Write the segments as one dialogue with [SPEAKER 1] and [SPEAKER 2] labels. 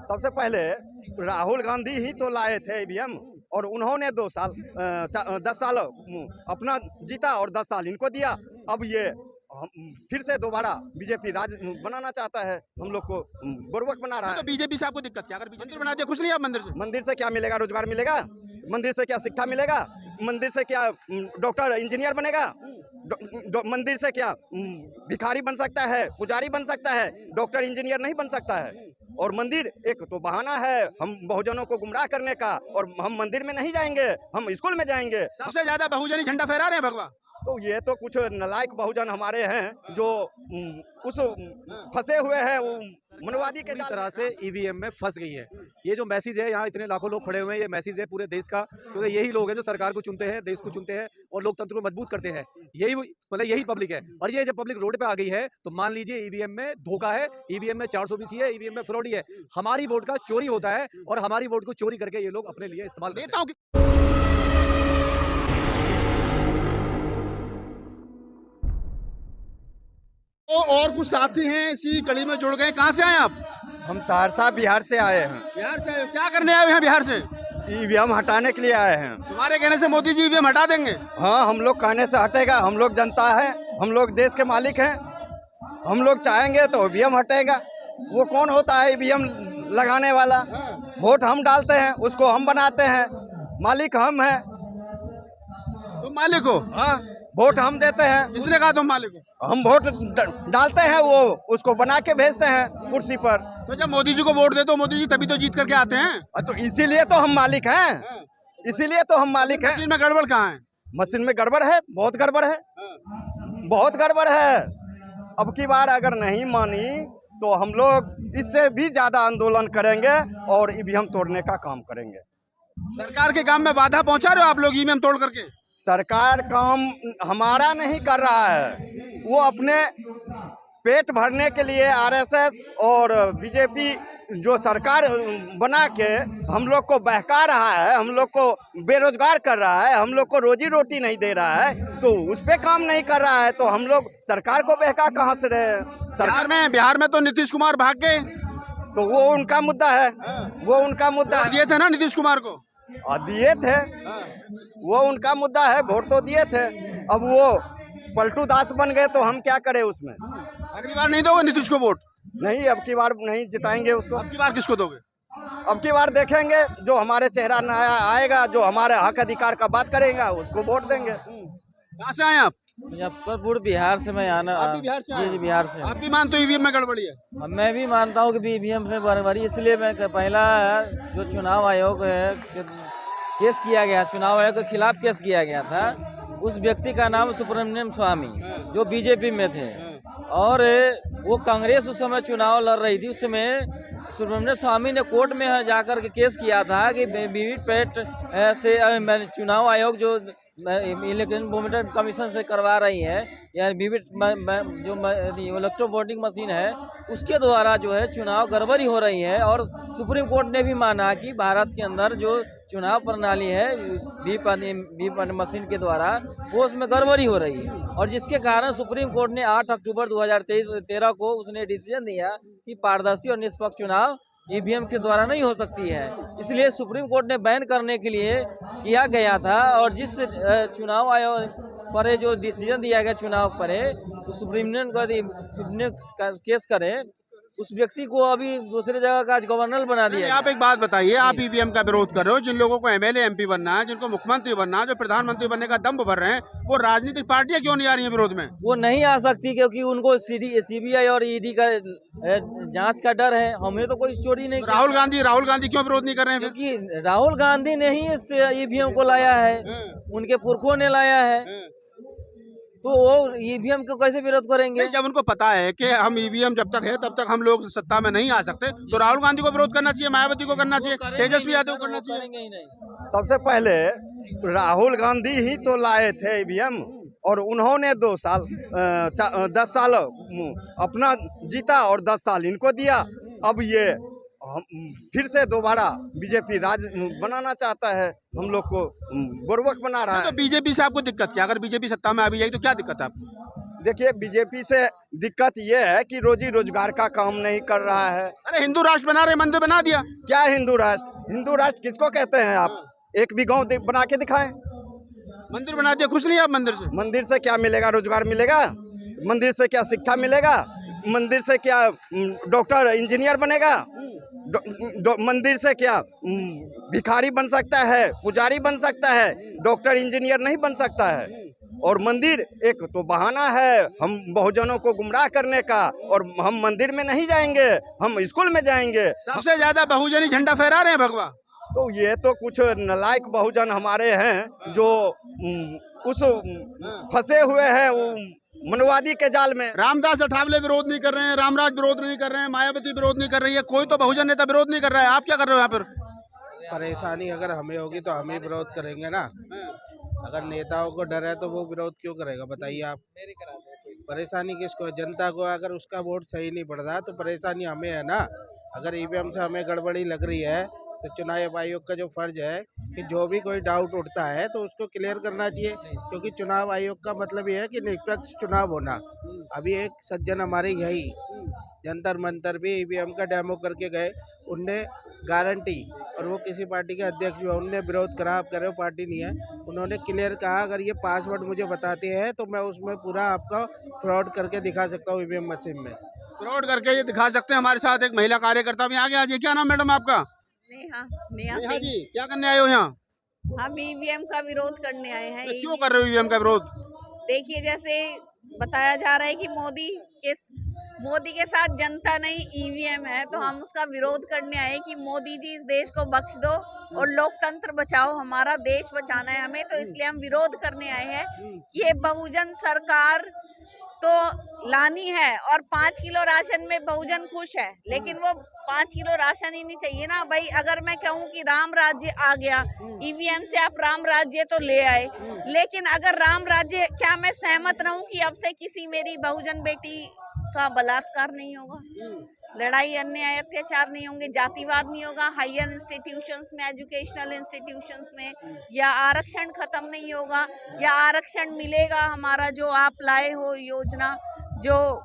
[SPEAKER 1] सबसे पहले राहुल गांधी ही तो लाए थे ईवीएम, और उन्होंने 10 साल अपना जीता और 10 साल इनको दिया। अब ये फिर से दोबारा बीजेपी राज बनाना चाहता है, हम लोग को बुर्बक बना रहा है।
[SPEAKER 2] तो बीजेपी से आपको दिक्कत क्या? अगर मंदिर बना दिया, खुश नहीं आप मंदिर से?
[SPEAKER 1] मंदिर से क्या मिलेगा? रोजगार मिलेगा? मंदिर से क्या शिक्षा मिलेगा? मंदिर से क्या डॉक्टर इंजीनियर बनेगा? मंदिर से क्या भिखारी बन सकता है, पुजारी बन सकता है, डॉक्टर इंजीनियर नहीं बन सकता है। और मंदिर एक तो बहाना है हम बहुजनों को गुमराह करने का, और हम मंदिर में नहीं जाएंगे, हम स्कूल में जाएंगे।
[SPEAKER 2] सबसे ज्यादा बहुजनी झंडा फहरा रहे हैं भगवा।
[SPEAKER 1] तो ये तो कुछ नालायक बहुजन हमारे हैं जो उस फंसे हुए हैं मनवादी के
[SPEAKER 3] पूरी तरह से ईवीएम में फंस गई है। ये जो मैसेज है, यहाँ इतने लाखों लोग खड़े हुए हैं, ये मैसेज है पूरे देश का, क्योंकि यही लोग हैं जो सरकार को चुनते हैं, देश को चुनते हैं और लोकतंत्र को मजबूत करते हैं। यही पब्लिक है। और ये जब पब्लिक रोड पे आ गई है तो मान लीजिए ईवीएम में धोखा है, ईवीएम में 420 है, ईवीएम में फ्रॉड है। हमारी वोट का चोरी होता है और हमारी वोट को चोरी करके ये लोग अपने लिए इस्तेमाल करते हैं।
[SPEAKER 2] और कुछ साथी हैं इसी कड़ी में जुड़ गए। कहाँ से आए आप?
[SPEAKER 1] हम सहरसा बिहार से आए हैं।
[SPEAKER 2] बिहार से आए हो? क्या करने आए हो यहाँ बिहार से?
[SPEAKER 1] ईवीएम हटाने के लिए आए हैं।
[SPEAKER 2] तुम्हारे कहने से मोदी जी ईवीएम हटा देंगे?
[SPEAKER 1] हाँ, हम लोग कहने से हटेगा। हम लोग जनता है, हम लोग देश के मालिक हैं, हम लोग चाहेंगे तो ईवीएम हटेगा। वो कौन होता है ईवीएम लगाने वाला? वोट हम डालते हैं, उसको हम बनाते हैं, मालिक हम हैं।
[SPEAKER 2] तुम मालिक हो?
[SPEAKER 1] हाँ, वोट हम देते हैं।
[SPEAKER 2] किसने कहा तुम मालिक हो?
[SPEAKER 1] हम वोट डालते हैं, वो उसको बना के भेजते हैं कुर्सी पर।
[SPEAKER 2] तो जब मोदी जी को वोट दे तो मोदी जी तभी तो जीत करके आते हैं।
[SPEAKER 1] तो इसीलिए तो हम मालिक हैं, इसीलिए तो हम मालिक हैं।
[SPEAKER 2] मशीन में गड़बड़ कहाँ है?
[SPEAKER 1] मशीन में गड़बड़ है, बहुत गड़बड़ है, बहुत गड़बड़ है। अब की बार अगर नहीं मानी तो हम लोग इससे भी ज्यादा आंदोलन करेंगे और ईवीएम तोड़ने का काम करेंगे।
[SPEAKER 2] सरकार के काम में बाधा पहुंचा रहे हो आप लोग ईवीएम तोड़ करके?
[SPEAKER 1] सरकार काम हमारा नहीं कर रहा है, वो अपने पेट भरने के लिए आरएसएस और बीजेपी जो सरकार बना के हम लोग को बहका रहा है, हम लोग को बेरोजगार कर रहा है, हम लोग को रोजी रोटी नहीं दे रहा है, तो उस पे काम नहीं कर रहा है, तो हम लोग सरकार को बहका कहाँ से रहे?
[SPEAKER 2] बिहार में तो नीतीश कुमार भाग गए,
[SPEAKER 1] तो वो उनका मुद्दा है, वो उनका मुद्दा
[SPEAKER 2] दिए थे ना नीतीश कुमार को?
[SPEAKER 1] दिए थे, वो उनका मुद्दा है, वोट तो दिए थे। अब वो पलटू दास बन गए तो हम क्या करें उसमें?
[SPEAKER 2] अगली बार नहीं दोगे नीतीश को वोट?
[SPEAKER 1] नहीं, अब की बार नहीं जिताएंगे उसको।
[SPEAKER 2] अब की बार किसको दोगे?
[SPEAKER 1] अब की बार देखेंगे, जो हमारे चेहरा नया आएगा, जो हमारे हक अधिकार का बात करेगा, उसको वोट देंगे।
[SPEAKER 2] कहाँ से आए आप?
[SPEAKER 4] मुजफ्फरपुर बिहार से मैं आना।
[SPEAKER 2] आप भी बिहार से आए?
[SPEAKER 4] जी बिहार से।
[SPEAKER 2] आप भी मानते हो ईवीएम में गड़बड़ी है?
[SPEAKER 4] मैं भी मानता हूँ कि ईवीएम से गड़बड़ी, इसलिए मैं पहला जो चुनाव आयोग है केस किया गया, चुनाव आयोग के खिलाफ केस किया गया था, उस व्यक्ति का नाम सुब्रमण्यम स्वामी जो बीजेपी में थे, और वो कांग्रेस उस समय चुनाव लड़ रही थी। उस समय सुब्रमण्यम स्वामी ने कोर्ट में जाकर के केस किया था कि वीवीपैट से चुनाव आयोग जो इलेक्शन वोटिंग कमीशन से करवा रही है, या जो इलेक्ट्रो वोटिंग मशीन है उसके द्वारा जो है चुनाव गड़बड़ी हो रही है। और सुप्रीम कोर्ट ने भी माना कि भारत के अंदर जो चुनाव प्रणाली है वीवीपैट मशीन के द्वारा वो उसमें गड़बड़ी हो रही है, और जिसके कारण सुप्रीम कोर्ट ने 8 अक्टूबर 2013 को उसने डिसीजन दिया कि पारदर्शी और निष्पक्ष चुनाव ईवीएम के द्वारा नहीं हो सकती है। इसलिए सुप्रीम कोर्ट ने बैन करने के लिए किया गया था, और जिस चुनाव आयोग पर जो डिसीजन दिया गया चुनाव पर, तो सुप्रीम कोर्ट केस करे उस व्यक्ति को अभी दूसरे जगह का गवर्नर बना दिया।
[SPEAKER 2] आप एक बात बताइए, आप ईवीएम का विरोध कर रहे हो, जिन लोगों को एमएलए एमपी बनना है, जिनको मुख्यमंत्री बनना है, जो प्रधानमंत्री बनने का दम भर रहे हैं, वो राजनीतिक पार्टियां क्यों नहीं आ रही है विरोध में?
[SPEAKER 4] वो नहीं आ सकती क्योंकि उनको सीबीआई और ईडी का जांच का डर है। हमें तो कोई चोरी नहीं।
[SPEAKER 2] राहुल गांधी क्यों विरोध नहीं कर रहे हैं?
[SPEAKER 4] क्योंकि राहुल गांधी ने ही इस ईवीएम को लाया है, उनके पुरखों ने लाया है, तो वो ईवीएम को कैसे विरोध करेंगे?
[SPEAKER 2] जब उनको पता है कि हम ईवीएम जब तक है तब तक हम लोग सत्ता में नहीं आ सकते, तो राहुल गांधी को विरोध करना चाहिए, मायावती को करना चाहिए, तेजस्वी यादव को करना चाहिए।
[SPEAKER 1] सबसे पहले राहुल गांधी ही तो लाए थे ईवीएम, और उन्होंने 10 साल अपना जीता और 10 साल इनको दिया। अब ये फिर से दोबारा बीजेपी राज बनाना चाहता है, हम लोग को बुर्बक बना रहा है।
[SPEAKER 2] तो बीजेपी से आपको दिक्कत क्या? अगर बीजेपी सत्ता में आ भी जाएगी तो क्या दिक्कत है आपको?
[SPEAKER 1] देखिए बीजेपी से दिक्कत ये है कि रोजी रोजगार का काम नहीं कर रहा है।
[SPEAKER 2] अरे हिंदू राष्ट्र बना रहे, मंदिर बना दिया।
[SPEAKER 1] क्या हिंदू राष्ट्र? हिंदू राष्ट्र किसको कहते हैं आप? एक भी गाँव बना के दिखाएं।
[SPEAKER 2] मंदिर बना दिया, खुश नहीं आप मंदिर से?
[SPEAKER 1] मंदिर से क्या मिलेगा? रोजगार मिलेगा? मंदिर से क्या शिक्षा मिलेगा? मंदिर से क्या डॉक्टर इंजीनियर बनेगा? मंदिर से क्या भिखारी बन सकता है, पुजारी बन सकता है, डॉक्टर इंजीनियर नहीं बन सकता है। और मंदिर एक तो बहाना है हम बहुजनों को गुमराह करने का, और हम मंदिर में नहीं जाएंगे, हम स्कूल में जाएंगे।
[SPEAKER 2] सबसे ज्यादा बहुजनी झंडा फहरा रहे हैं भगवा।
[SPEAKER 1] तो ये तो कुछ नालायक बहुजन हमारे हैं जो उस फंसे हुए हैं मनवादी के जाल में।
[SPEAKER 2] रामदास अठावले विरोध नहीं कर रहे हैं, रामराज विरोध नहीं कर रहे हैं, मायावती विरोध नहीं कर रही है, कोई तो बहुजन नेता विरोध नहीं कर रहा है। आप क्या कर रहे हो यहाँ पर?
[SPEAKER 5] परेशानी अगर हमें होगी तो हम ही विरोध करेंगे ना। अगर नेताओं को डर है तो वो विरोध क्यों करेगा, बताइए आप। परेशानी किसको है? जनता को। अगर उसका वोट सही नहीं पड़ रहा तो परेशानी हमें है ना। अगर ईवीएम से हमें गड़बड़ी लग रही है तो चुनाव आयोग का जो फर्ज है कि जो भी कोई डाउट उठता है तो उसको क्लियर करना चाहिए, क्योंकि चुनाव आयोग का मतलब ये है कि निष्पक्ष चुनाव होना। अभी एक सज्जन हमारे यही जंतर मंतर भी ईवीएम का डेमो करके गए, उनने गारंटी, और वो किसी पार्टी के अध्यक्ष भी, उनने विरोध करा। आप कह रहे हो पार्टी नहीं है, उन्होंने क्लियर कहा अगर ये पासवर्ड मुझे बताते हैं तो मैं उसमें पूरा आपका फ्रॉड करके दिखा सकता हूँ ईवीएम मशीन में।
[SPEAKER 2] फ्रॉड करके ये दिखा सकते हैं। हमारे साथ एक महिला कार्यकर्ता भी आगे आ जाइए। क्या नाम मैडम आपका?
[SPEAKER 6] नेहा
[SPEAKER 2] नेहा जी, क्या करने आए हो यहाँ?
[SPEAKER 6] हम ईवीएम का विरोध करने आए हैं।
[SPEAKER 2] तो क्यों कर रहे हो ईवीएम का विरोध?
[SPEAKER 6] देखिए, जैसे बताया जा रहा है कि मोदी के साथ जनता नहीं ईवीएम है, तो हम उसका विरोध करने आए कि मोदी जी इस देश को बख्श दो और लोकतंत्र बचाओ, हमारा देश बचाना है हमें। तो इसलिए हम विरोध करने आए हैं कि ये बहुजन सरकार तो लानी है, और 5 किलो राशन में बहुजन खुश है, लेकिन वो 5 किलो राशन ही नहीं चाहिए ना भाई। अगर मैं कहूँ कि राम राज्य आ गया, ईवीएम से आप राम राज्य तो ले आए, लेकिन अगर राम राज्य, क्या मैं सहमत रहूं कि अब से किसी मेरी बहुजन बेटी का बलात्कार नहीं होगा, लड़ाई अन्याय अत्याचार नहीं होंगे, जातिवाद नहीं होगा, हायर इंस्टीट्यूशंस में, एजुकेशनल इंस्टीट्यूशंस में, या आरक्षण खत्म नहीं होगा, या आरक्षण मिलेगा। हमारा जो आप लाए हो योजना, जो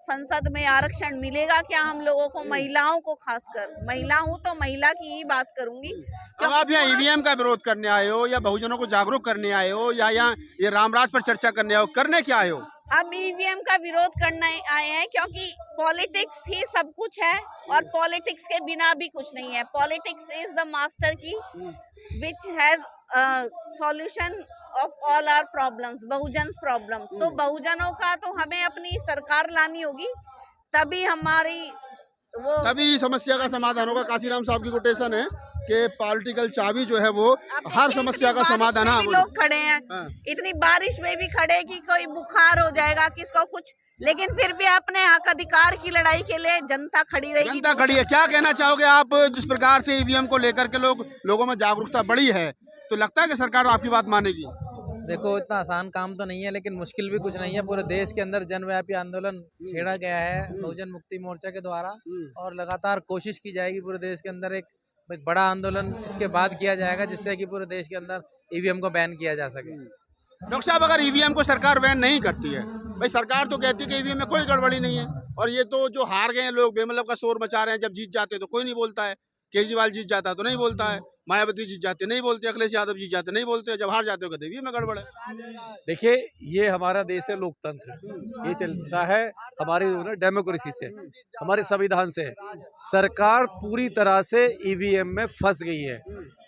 [SPEAKER 6] संसद में आरक्षण मिलेगा क्या हम लोगों को, महिलाओं को, खासकर महिला हूँ तो महिला की ही बात करूंगी।
[SPEAKER 2] अब आप यहाँ ईवीएम का विरोध करने आए हो, या बहुजनों को जागरूक करने आए हो, या यहाँ ये रामराज पर चर्चा करने आए हो? करने क्या आए हो?
[SPEAKER 6] हम ईवीएम का विरोध करने आए हैं क्योंकि पॉलिटिक्स ही सब कुछ है, और पॉलिटिक्स के बिना भी कुछ नहीं है। Politics is the master key which has solution of all our problems, बहुजन्स प्रॉब्लम्स। तो बहुजनों का तो हमें अपनी सरकार लानी होगी, तभी हमारी
[SPEAKER 2] तभी समस्या का समाधान होगा। काशीराम साहब की कोटेशन है कि पॉलिटिकल चाबी जो है वो हर समस्या का समाधान है।
[SPEAKER 6] लोग खड़े हैं, इतनी बारिश में भी खड़े कि कोई बुखार हो जाएगा, किसको कुछ, लेकिन फिर भी अपने हक अधिकार की लड़ाई के लिए जनता खड़ी रहेगी।
[SPEAKER 2] जनता खड़ी है। क्या कहना चाहोगे आप? जिस प्रकार से ईवीएम को लेकर के लोगों में जागरूकता बढ़ी है, तो लगता है कि सरकार आपकी बात मानेगी?
[SPEAKER 4] देखो, इतना आसान काम तो नहीं है, लेकिन मुश्किल भी कुछ नहीं है। पूरे देश के अंदर जनव्यापी आंदोलन छेड़ा गया है बहुजन मुक्ति मोर्चा के द्वारा, और लगातार कोशिश की जाएगी पूरे देश के अंदर एक बड़ा आंदोलन इसके बाद किया जाएगा, जिससे कि पूरे देश के अंदर ईवीएम को बैन किया जा सके।
[SPEAKER 2] डॉक्टर साहब, अगर ईवीएम को सरकार बैन नहीं करती है, भाई सरकार तो कहती है कि ईवीएम में कोई गड़बड़ी नहीं है, और ये तो जो हार गए हैं लोग बेमतलब का शोर मचा रहे हैं। जब जीत जाते तो कोई नहीं बोलता है, केजरीवाल जीत जाता तो नहीं बोलता है, मायावती जीत जाते नहीं बोलते, अखिलेश यादव जीत जाते नहीं बोलते, जब हार जाते हो कहते ईवीएम में गड़बड़ है।
[SPEAKER 3] देखिए, ये हमारा देश है लोकतंत्र, ये चलता है हमारी डेमोक्रेसी से, हमारे संविधान से। सरकार पूरी तरह से ईवीएम में फंस गई है।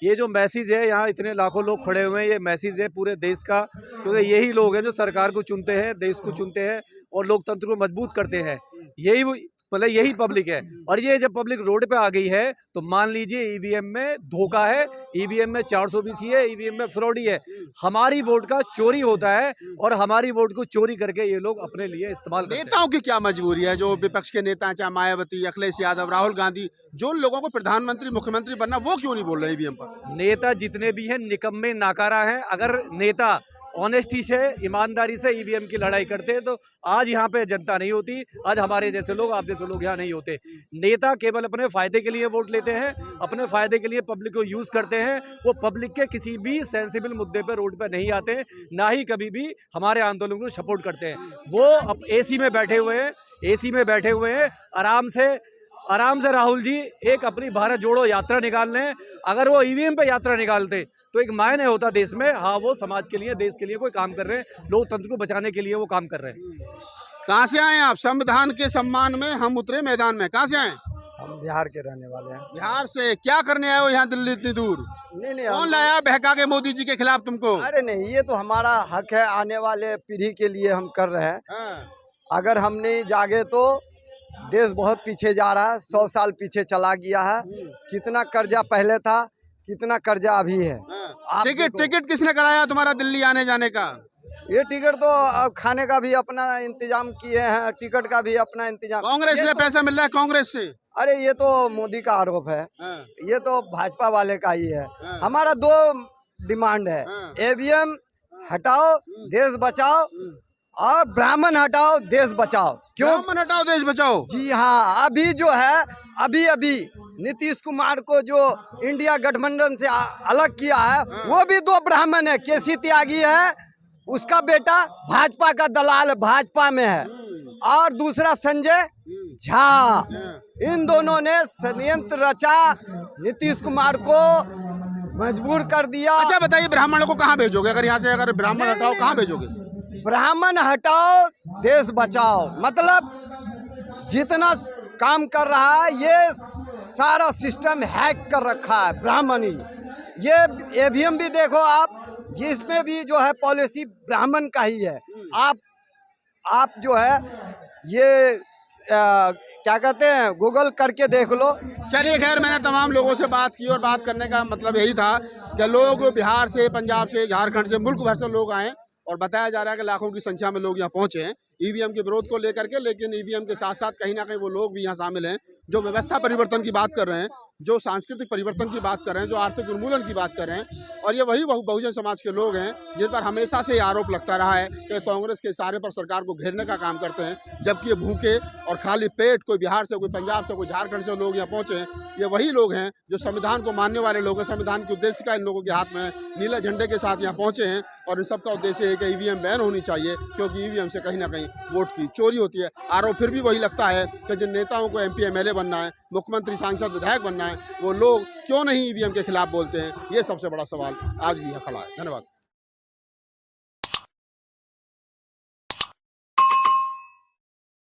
[SPEAKER 3] ये जो मैसेज है, यहाँ इतने लाखों लोग खड़े हुए हैं, ये मैसेज है पूरे देश का, क्योंकि यही लोग हैं जो सरकार को चुनते हैं, देश को चुनते हैं और लोकतंत्र को मजबूत करते हैं। यही पब्लिक है। और ये जब पब्लिक रोड पे आ गई है तो मान लीजिए ईवीएम में धोखा है, ईवीएम में 420 है, ईवीएम में फ्रॉडी है, हमारी वोट का चोरी होता है, और हमारी वोट को चोरी करके ये लोग अपने लिए इस्तेमाल करते हैं।
[SPEAKER 2] नेताओं की क्या मजबूरी है? जो विपक्ष के नेता, चाहे मायावती, अखिलेश यादव, राहुल गांधी, जो लोगों को प्रधानमंत्री, मुख्यमंत्री बनना, वो क्यों नहीं बोल रहे ईवीएम पर?
[SPEAKER 3] नेता जितने भी हैं निकम्मे नाकारा हैं। अगर नेता ऑनेस्टी से, ईमानदारी से ईवीएम की लड़ाई करते हैं तो आज यहाँ पे जनता नहीं होती, आज हमारे जैसे लोग, आप जैसे लोग यहाँ नहीं होते। नेता केवल अपने फायदे के लिए वोट लेते हैं, अपने फायदे के लिए पब्लिक को यूज करते हैं। वो पब्लिक के किसी भी सेंसिबल मुद्दे पर रोड पर नहीं आते, ना ही कभी भी हमारे आंदोलन को सपोर्ट करते हैं। वो अब एसी में बैठे हुए हैं, एसी में बैठे हुए हैं, आराम से राहुल जी एक अपनी भारत जोड़ो यात्रा निकाल लें। अगर वो ईवीएम पे यात्रा निकालते तो एक मायने होता देश में, हाँ वो समाज के लिए, देश के लिए कोई काम कर रहे हैं, लोकतंत्र को बचाने के लिए वो काम कर रहे हैं।
[SPEAKER 2] कहाँ से आए आप? संविधान के सम्मान में हम उतरे मैदान में। कहाँ से आए?
[SPEAKER 1] हम बिहार के रहने वाले हैं।
[SPEAKER 2] बिहार से। क्या करने आए हो यहाँ दिल्ली इतनी दूर?
[SPEAKER 1] नहीं
[SPEAKER 2] कौन लाया बहका के मोदी जी के खिलाफ तुमको?
[SPEAKER 1] अरे नहीं, ये तो हमारा हक है, आने वाले पीढ़ी के लिए हम कर रहे हैं।
[SPEAKER 2] हाँ।
[SPEAKER 1] अगर हम नहीं जागे तो देश बहुत पीछे जा रहा है, 100 साल पीछे चला गया है। कितना कर्जा पहले था, कितना कर्जा अभी है।
[SPEAKER 2] हाँ। टिकट किसने कराया तुम्हारा दिल्ली आने जाने का?
[SPEAKER 1] ये टिकट तो खाने का भी अपना इंतजाम किए हैं, टिकट का भी अपना इंतजाम।
[SPEAKER 2] कांग्रेस से पैसा मिल रहा है, कांग्रेस से।
[SPEAKER 1] अरे ये तो मोदी का आरोप है।
[SPEAKER 2] हाँ।
[SPEAKER 1] ये तो भाजपा वाले का ही है।
[SPEAKER 2] हाँ।
[SPEAKER 1] हमारा 2 डिमांड है,
[SPEAKER 2] हाँ।
[SPEAKER 1] ईवीएम हटाओ, देश बचाओ, और ब्राह्मण हटाओ, देश बचाओ। क्यों?
[SPEAKER 2] ब्राह्मण हटाओ, देश बचाओ।
[SPEAKER 1] जी हाँ, अभी जो है, अभी नीतीश कुमार को जो इंडिया गठबंधन से अलग किया है, वो भी 2 ब्राह्मण है। केसी त्यागी है, उसका बेटा भाजपा का दलाल भाजपा में है, और दूसरा संजय झा। इन दोनों ने षड्यंत्र रचा, नीतीश कुमार को मजबूर कर दिया।
[SPEAKER 2] अच्छा बताइए, ब्राह्मणों को कहाँ भेजोगे? अगर यहाँ से अगर ब्राह्मण हटाओ, कहाँ भेजोगे?
[SPEAKER 1] ब्राह्मण हटाओ, देश बचाओ, मतलब जितना काम कर रहा है ये सारा सिस्टम हैक कर रखा है ब्राह्मण ही। ये ईवीएम भी देखो आप, जिसमें भी जो है पॉलिसी ब्राह्मण का ही है। आप जो है ये क्या कहते हैं, गूगल करके देख लो।
[SPEAKER 2] चलिए खैर, मैंने तमाम लोगों से बात की और बात करने का मतलब यही था कि लोग बिहार से, पंजाब से, झारखंड से, मुल्क भर से लोग आए और बताया जा रहा है कि लाखों की संख्या में लोग यहाँ पहुंचे हैं ईवीएम के विरोध को लेकर के। लेकिन ईवीएम के साथ साथ कहीं ना कहीं वो लोग भी यहाँ शामिल हैं जो व्यवस्था परिवर्तन की बात कर रहे हैं, जो सांस्कृतिक परिवर्तन की बात कर रहे हैं, जो आर्थिक उन्मूलन की बात कर रहे हैं। और ये वही बहुजन समाज के लोग हैं जिन पर हमेशा से आरोप लगता रहा है कि कांग्रेस के इशारे पर सरकार को घेरने का काम करते हैं, जबकि ये भूखे और खाली पेट कोई बिहार से, कोई पंजाब से, कोई झारखंड से लोग यहाँ पहुँचे हैं। ये वही लोग हैं जो संविधान को मानने वाले लोग हैं। संविधान की उद्देश्य का इन लोगों के हाथ में नीले झंडे के साथ यहाँ पहुँचे हैं, और इन सबका उद्देश्य है कि ईवीएम बैन होनी चाहिए, क्योंकि ईवीएम से कहीं ना कहीं वोट की चोरी होती है। आरोप फिर भी वही लगता है कि जिन नेताओं को MP MLA बनना है, मुख्यमंत्री, सांसद, विधायक बनना है, वो लोग क्यों नहीं ईवीएम के खिलाफ बोलते हैं। ये सबसे बड़ा सवाल आज भी यहाँ खड़ा है। धन्यवाद।